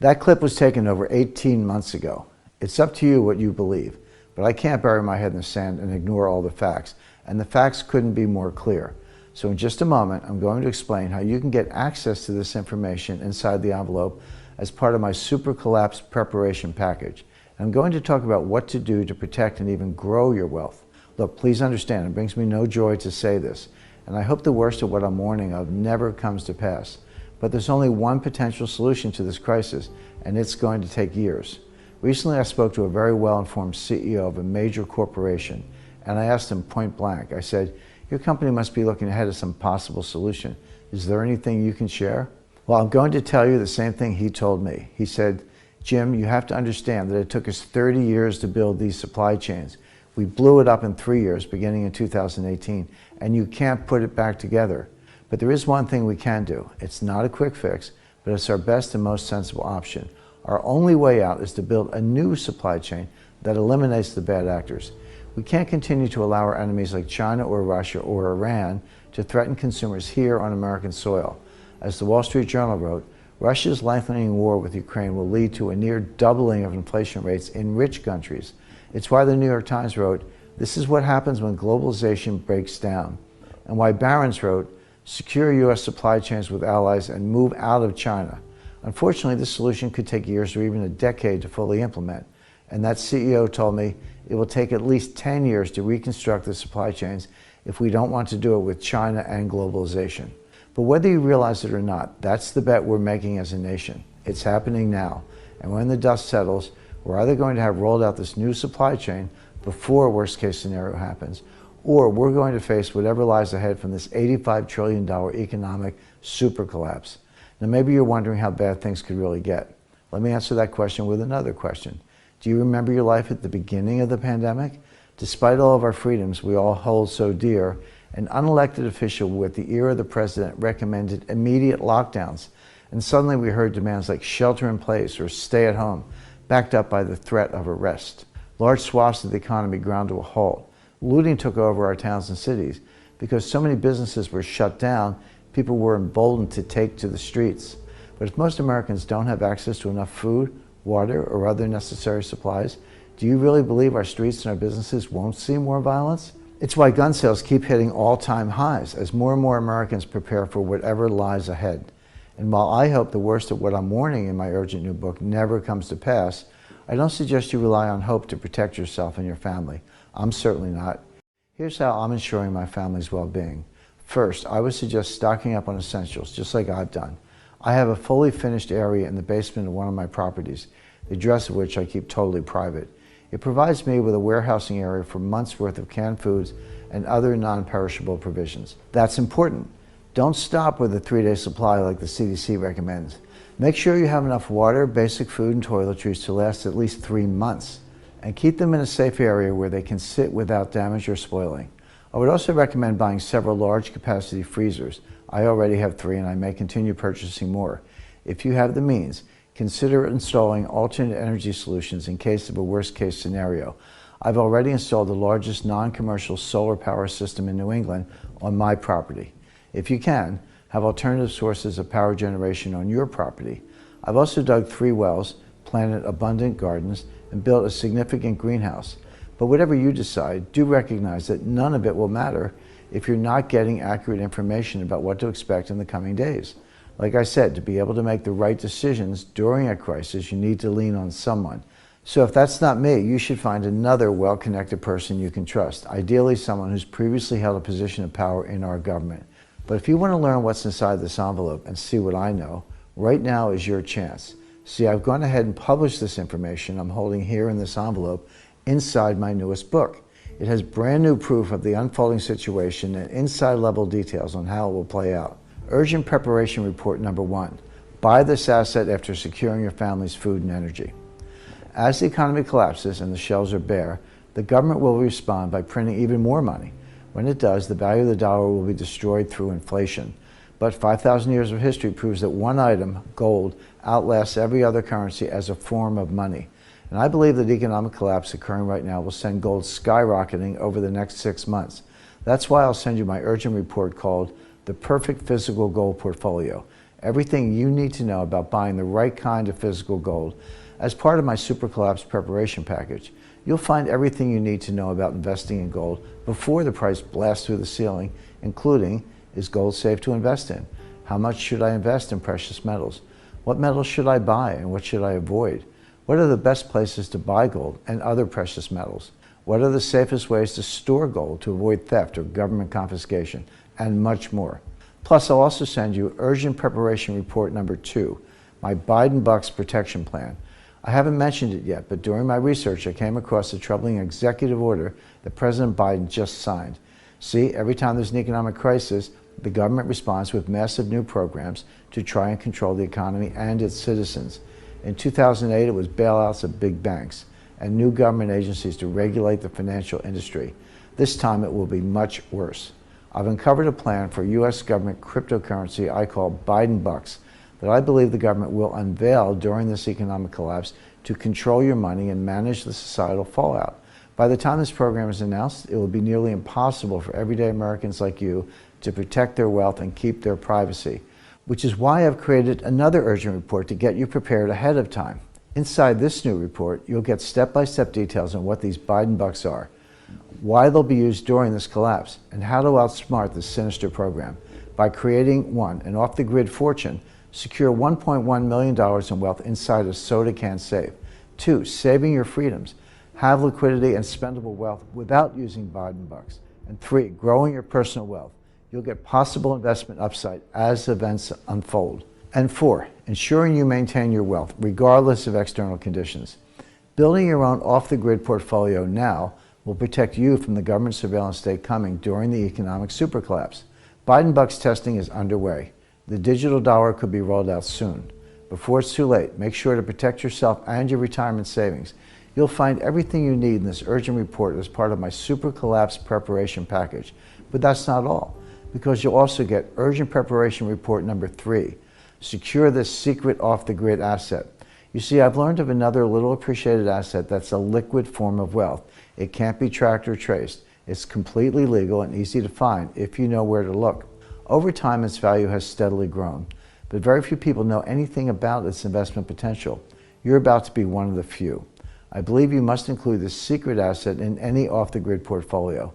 A: That clip was taken over 18 months ago. It's up to you what you believe, but I can't bury my head in the sand and ignore all the facts. and the facts couldn't be more clear. So in just a moment, I'm going to explain how you can get access to this information inside the envelope as part of my super collapse preparation package. I'm going to talk about what to do to protect and even grow your wealth. Look, please understand, it brings me no joy to say this, and I hope the worst of what I'm warning of never comes to pass. But there's only one potential solution to this crisis, and it's going to take years. Recently, I spoke to a very well-informed CEO of a major corporation, and I asked him point blank. I said, your company must be looking ahead at some possible solution. Is there anything you can share? Well, I'm going to tell you the same thing he told me. He said, Jim, you have to understand that it took us 30 years to build these supply chains. We blew it up in 3 years, beginning in 2018, and you can't put it back together. But there is one thing we can do. It's not a quick fix, but it's our best and most sensible option. Our only way out is to build a new supply chain that eliminates the bad actors. We can't continue to allow our enemies like China or Russia or Iran to threaten consumers here on American soil. As the Wall Street Journal wrote, Russia's lengthening war with Ukraine will lead to a near doubling of inflation rates in rich countries. It's why the New York Times wrote, this is what happens when globalization breaks down. And why Barron's wrote, secure U.S. supply chains with allies and move out of China. Unfortunately, this solution could take years or even a decade to fully implement. And that CEO told me it will take at least 10 years to reconstruct the supply chains if we don't want to do it with China and globalization. But whether you realize it or not, that's the bet we're making as a nation. It's happening now. And when the dust settles, we're either going to have rolled out this new supply chain before a worst case scenario happens, or we're going to face whatever lies ahead from this $85 trillion economic super collapse. Now maybe you're wondering how bad things could really get. Let me answer that question with another question. Do you remember your life at the beginning of the pandemic? Despite all of our freedoms we all hold so dear, an unelected official with the ear of the president recommended immediate lockdowns, and suddenly we heard demands like shelter in place or stay at home, backed up by the threat of arrest. Large swaths of the economy ground to a halt. Looting took over our towns and cities. Because so many businesses were shut down, people were emboldened to take to the streets. But if most Americans don't have access to enough food, water, or other necessary supplies, do you really believe our streets and our businesses won't see more violence? It's why gun sales keep hitting all-time highs as more and more Americans prepare for whatever lies ahead. And while I hope the worst of what I'm warning in my urgent new book never comes to pass, I don't suggest you rely on hope to protect yourself and your family. I'm certainly not. Here's how I'm ensuring my family's well-being. First, I would suggest stocking up on essentials, just like I've done. I have a fully finished area in the basement of one of my properties, the address of which I keep totally private. It provides me with a warehousing area for months' worth of canned foods and other non-perishable provisions. That's important. Don't stop with a 3-day supply like the CDC recommends. Make sure you have enough water, basic food, and toiletries to last at least 3 months. And keep them in a safe area where they can sit without damage or spoiling. I would also recommend buying several large capacity freezers. I already have 3 and I may continue purchasing more. If you have the means, consider installing alternate energy solutions in case of a worst case scenario. I've already installed the largest non-commercial solar power system in New England on my property. If you can, have alternative sources of power generation on your property. I've also dug 3 wells, planted abundant gardens, and built a significant greenhouse. But whatever you decide, do recognize that none of it will matter if you're not getting accurate information about what to expect in the coming days. Like I said, to be able to make the right decisions during a crisis, you need to lean on someone. So if that's not me, you should find another well-connected person you can trust, ideally someone who's previously held a position of power in our government. But if you want to learn what's inside this envelope and see what I know, right now is your chance. See, I've gone ahead and published this information I'm holding here in this envelope inside my newest book. It has brand new proof of the unfolding situation and inside level details on how it will play out. Urgent Preparation Report number 1. Buy this asset after securing your family's food and energy. As the economy collapses and the shelves are bare, the government will respond by printing even more money. When it does, the value of the dollar will be destroyed through inflation. But 5,000 years of history proves that one item, gold, outlasts every other currency as a form of money. And I believe that economic collapse occurring right now will send gold skyrocketing over the next 6 months. That's why I'll send you my urgent report called The Perfect Physical Gold Portfolio. Everything you need to know about buying the right kind of physical gold as part of my Super Collapse preparation package. You'll find everything you need to know about investing in gold before the price blasts through the ceiling, including, is gold safe to invest in? How much should I invest in precious metals? What metals should I buy and what should I avoid? What are the best places to buy gold and other precious metals? What are the safest ways to store gold to avoid theft or government confiscation? And much more. Plus, I'll also send you Urgent Preparation Report number 2, my Biden Bucks Protection Plan. I haven't mentioned it yet, but during my research, I came across a troubling executive order that President Biden just signed. See, every time there's an economic crisis, the government responds with massive new programs to try and control the economy and its citizens. In 2008, it was bailouts of big banks and new government agencies to regulate the financial industry. This time, it will be much worse. I've uncovered a plan for U.S. government cryptocurrency I call Biden Bucks that I believe the government will unveil during this economic collapse to control your money and manage the societal fallout. By the time this program is announced, it will be nearly impossible for everyday Americans like you to protect their wealth and keep their privacy, which is why I've created another urgent report to get you prepared ahead of time. Inside this new report, you'll get step-by-step details on what these Biden Bucks are, why they'll be used during this collapse, and how to outsmart this sinister program by creating, 1, an off-the-grid fortune, secure $1.1 million in wealth inside a soda can safe. 2, saving your freedoms, have liquidity and spendable wealth without using Biden Bucks. And 3, growing your personal wealth. You'll get possible investment upside as events unfold. And 4, ensuring you maintain your wealth regardless of external conditions. Building your own off-the-grid portfolio now will protect you from the government surveillance state coming during the economic super collapse. Biden Bucks testing is underway. The digital dollar could be rolled out soon. Before it's too late, make sure to protect yourself and your retirement savings. You'll find everything you need in this urgent report as part of my super collapse preparation package. But that's not all, because you'll also get urgent preparation report number 3. Secure this secret off-the-grid asset. You see, I've learned of another little appreciated asset that's a liquid form of wealth. It can't be tracked or traced. It's completely legal and easy to find if you know where to look. Over time, its value has steadily grown, but very few people know anything about its investment potential. You're about to be one of the few. I believe you must include this secret asset in any off-the-grid portfolio.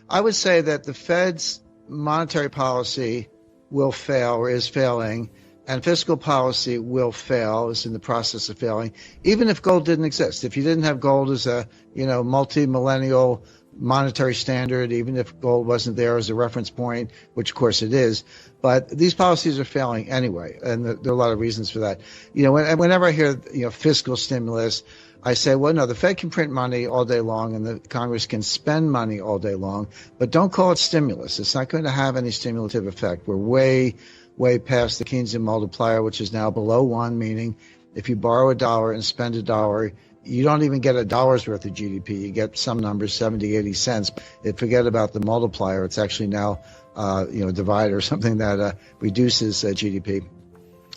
E: I would say that the Fed's monetary policy will fail or is failing, and fiscal policy will fail, is in the process of failing, even if gold didn't exist. If you didn't have gold as a, multi-millennial monetary standard, even if gold wasn't there as a reference point, which of course it is, but these policies are failing anyway, and there are a lot of reasons for that. Whenever I hear, fiscal stimulus, I say, well, no, the Fed can print money all day long and the Congress can spend money all day long, but don't call it stimulus. It's not going to have any stimulative effect. We're way past the Keynesian multiplier, which is now below 1, meaning if you borrow $1 and spend $1, you don't even get $1 worth of GDP. You get some numbers, 70, 80 cents. Forget about the multiplier. It's actually now, a divider, something that reduces GDP.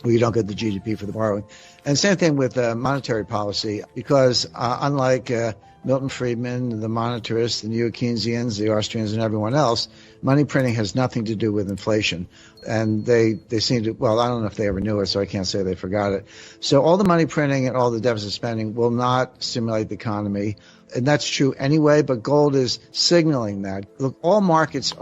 E: Well, you don't get the GDP for the borrowing. And same thing with monetary policy, because unlike Milton Friedman, the monetarists, the neo-Keynesians, the Austrians, and everyone else, money printing has nothing to do with inflation. And they seem to, well, I don't know if they ever knew it, so I can't say they forgot it. So all the money printing and all the deficit spending will not stimulate the economy. And that's true anyway, but gold is signaling that. Look, all markets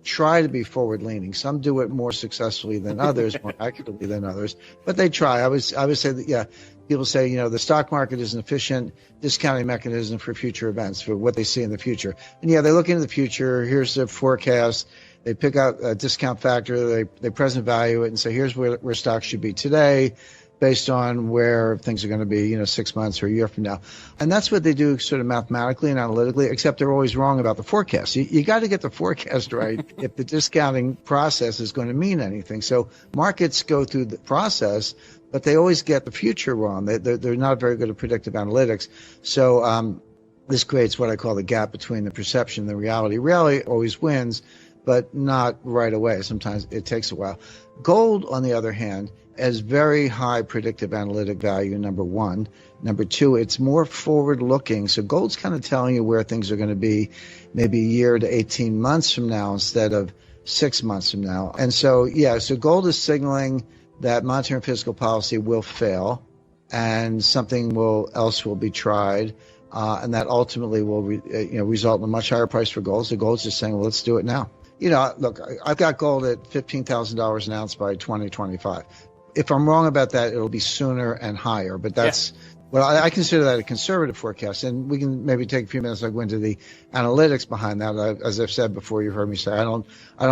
E: try to be forward-leaning. Some do it more successfully than others, more accurately than others, but they try. I would say that, yeah, people say, the stock market is an efficient discounting mechanism for future events, for what they see in the future. And yeah, they look into the future. Here's the forecast. They pick out a discount factor. They present value it and say, here's where stocks should be today. based on where things are going to be, 6 months or a year from now. And that's what they do sort of mathematically and analytically, except they're always wrong about the forecast. You got to get the forecast right if the discounting process is going to mean anything. So markets go through the process, but they always get the future wrong. They're not very good at predictive analytics. So this creates what I call the gap between the perception and the reality. Reality always wins, but not right away. Sometimes it takes a while. Gold, on the other hand, has very high predictive analytic value, number one. Number two, it's more forward-looking. So gold's kind of telling you where things are going to be maybe a year to 18 months from now instead of 6 months from now. And so, so gold is signaling that monetary and fiscal policy will fail and something else will be tried. And that ultimately will result in a much higher price for gold. So gold's just saying, well, let's do it now. Look, I've got gold at $15,000 an ounce by 2025. If I'm wrong about that, it'll be sooner and higher. But that's I consider that a conservative forecast. And we can maybe take a few minutes to go into the analytics behind that. As I've said before, you've heard me say, I don't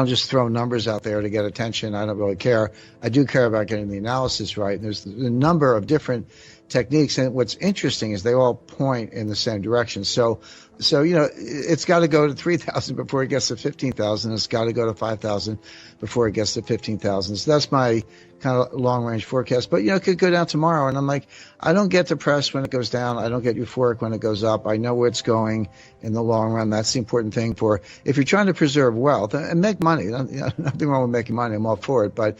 E: just throw numbers out there to get attention. I don't really care. I do care about getting the analysis right. And there's a number of different techniques. And what's interesting is they all point in the same direction. So it's got to go to 3,000 before it gets to 15,000. It's got to go to 5,000 before it gets to 15,000. So that's my kind of long range forecast. But, it could go down tomorrow. And I'm like, I don't get depressed when it goes down. I don't get euphoric when it goes up. I know where it's going in the long run. That's the important thing if you're trying to preserve wealth and make money. Nothing wrong with making money. I'm all for it. But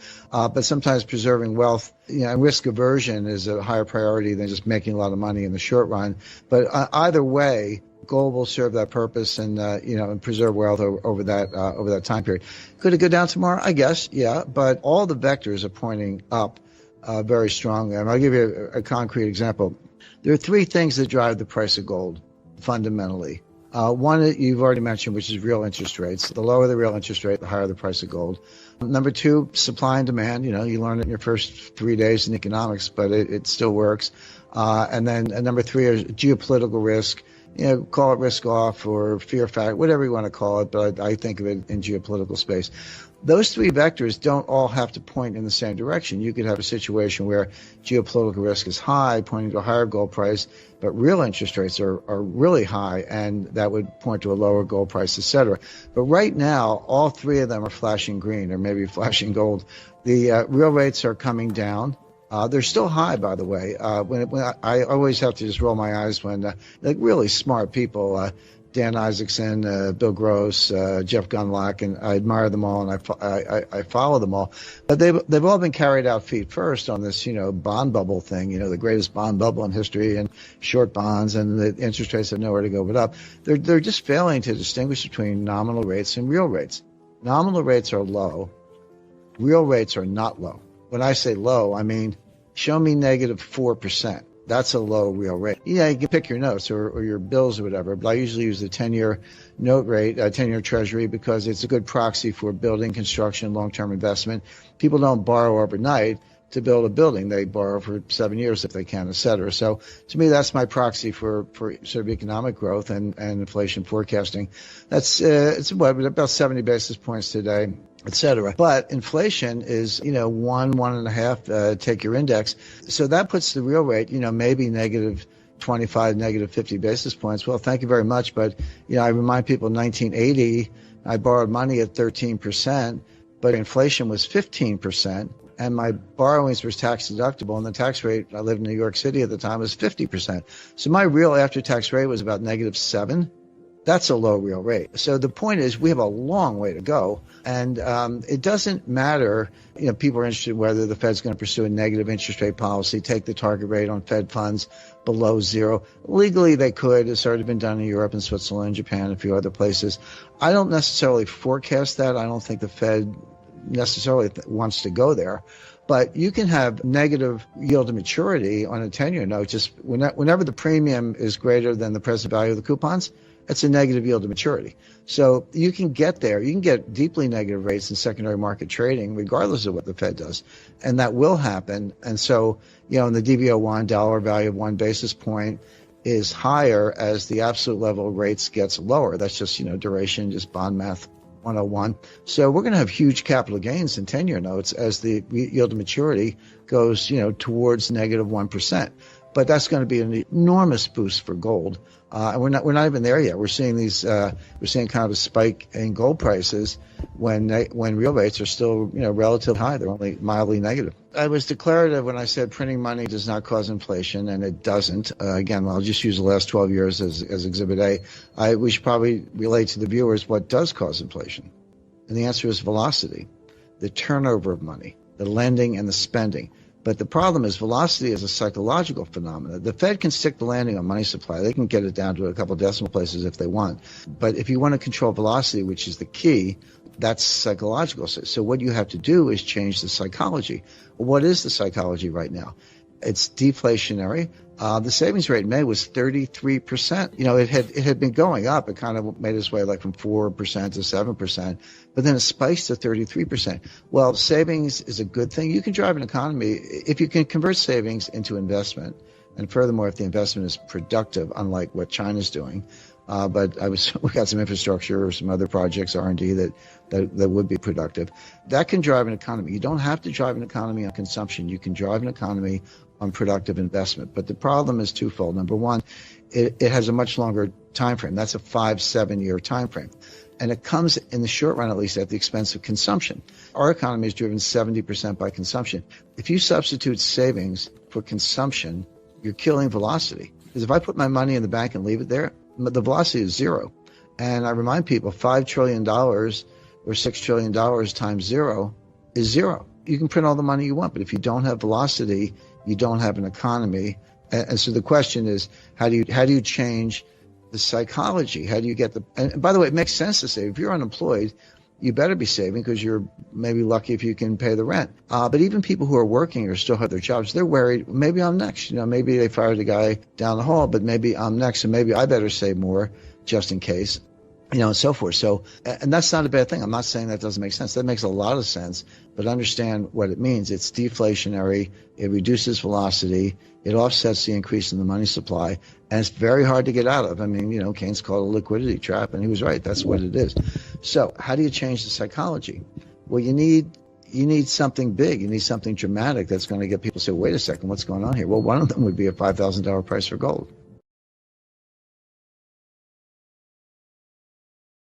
E: sometimes preserving wealth, and risk aversion is a higher priority than just making a lot of money in the short run. But either way, gold will serve that purpose and and preserve wealth over that time period. Could it go down tomorrow? I guess, yeah. But all the vectors are pointing up very strongly. And I'll give you a concrete example. There are three things that drive the price of gold fundamentally. One you've already mentioned, which is real interest rates. The lower the real interest rate, the higher the price of gold. Number two, supply and demand. You learn it in your first 3 days in economics, but it still works. And then number three is geopolitical risk. Call it risk off or fear factor, whatever you want to call it, but I think of it in geopolitical space. Those three vectors don't all have to point in the same direction. You could have a situation where geopolitical risk is high, pointing to a higher gold price, but real interest rates are really high, and that would point to a lower gold price, et cetera. But right now, all three of them are flashing green or maybe flashing gold. The real rates are coming down. They're still high, by the way. When I always have to just roll my eyes when really smart people, Dan Isaacson, Bill Gross, Jeff Gundlach, and I admire them all and I follow them all. But they've all been carried out feet first on this bond bubble thing. The greatest bond bubble in history and short bonds, and the interest rates have nowhere to go but up. They're just failing to distinguish between nominal rates and real rates. Nominal rates are low. Real rates are not low. When I say low, I mean show me negative 4%. That's a low real rate. Yeah, you can pick your notes or your bills or whatever, but I usually use the 10-year note rate, 10-year treasury, because it's a good proxy for building, construction, long-term investment. People don't borrow overnight to build a building. They borrow for 7 years if they can, et cetera. So to me, that's my proxy for sort of economic growth and inflation forecasting. That's it's about 70 basis points today, et cetera. But inflation is, 1.5, take your index. So that puts the real rate, maybe negative 25, negative 50 basis points. Well, thank you very much. But, I remind people in 1980, I borrowed money at 13%, but inflation was 15%. And my borrowings were tax deductible, and the tax rate, I lived in New York City at the time, was 50%. So my real after-tax rate was about negative 7. That's a low real rate. So the point is we have a long way to go. And it doesn't matter, people are interested whether the Fed's going to pursue a negative interest rate policy, take the target rate on Fed funds below zero. Legally, they could. It's already been done in Europe and Switzerland, Japan, and a few other places. I don't necessarily forecast that. I don't think the Fed necessarily wants to go there. But you can have negative yield to maturity on a 10-year note. Just whenever the premium is greater than the present value of the coupons, it's a negative yield to maturity. So you can get there. You can get deeply negative rates in secondary market trading, regardless of what the Fed does. And that will happen. And so, in the DV01, dollar value of 1 basis point is higher as the absolute level of rates gets lower. That's just, duration, just bond math. 101. So we're going to have huge capital gains in 10-year notes as the yield to maturity goes, towards negative 1%. But that's going to be an enormous boost for gold. And we're not even there yet. We're seeing kind of a spike in gold prices when real rates are still, relatively high. They're only mildly negative. I was declarative when I said printing money does not cause inflation, and it doesn't. Again, I'll just use the last 12 years as Exhibit A. We should probably relate to the viewers what does cause inflation. And the answer is velocity, the turnover of money, the lending and the spending. But the problem is velocity is a psychological phenomenon. The Fed can stick the landing on money supply. They can get it down to a couple decimal places if they want. But if you want to control velocity, which is the key, that's psychological. So what you have to do is change the psychology. What is the psychology right now? It's deflationary. The savings rate in May was 33%. It had been going up. It kind of made its way like from 4% to 7%, but then it spikes to 33%. Well, savings is a good thing. You can drive an economy if you can convert savings into investment. And furthermore, if the investment is productive, unlike what China's doing. But we got some infrastructure or some other projects, R&D that would be productive. That can drive an economy. You don't have to drive an economy on consumption. You can drive an economy on productive investment. But the problem is twofold. Number one, it has a much longer time frame. That's a 5-7 year time frame. And it comes, in the short run at least, at the expense of consumption. Our economy is driven 70% by consumption. If you substitute savings for consumption, you're killing velocity. Because if I put my money in the bank and leave it there, the velocity is zero. And I remind people, $5 trillion or $6 trillion times zero is zero. You can print all the money you want, but if you don't have velocity, you don't have an economy. And so the question is, how do you change the psychology? How do you get and by the way, it makes sense to save. If you're unemployed, you better be saving because you're maybe lucky if you can pay the rent. But even people who are working or still have their jobs, they're worried, maybe I'm next. Maybe they fired a guy down the hall, but maybe I'm next, and maybe I better save more just in case, and so forth. So, and that's not a bad thing. I'm not saying that doesn't make sense. That makes a lot of sense, but understand what it means. It's deflationary. It reduces velocity. It offsets the increase in the money supply, and it's very hard to get out of. I mean, Keynes called it a liquidity trap, and he was right. That's what it is. So how do you change the psychology? Well, you need something big. You need something dramatic that's going to get people to say, wait a second, what's going on here? Well, one of them would be a $5,000 price for gold.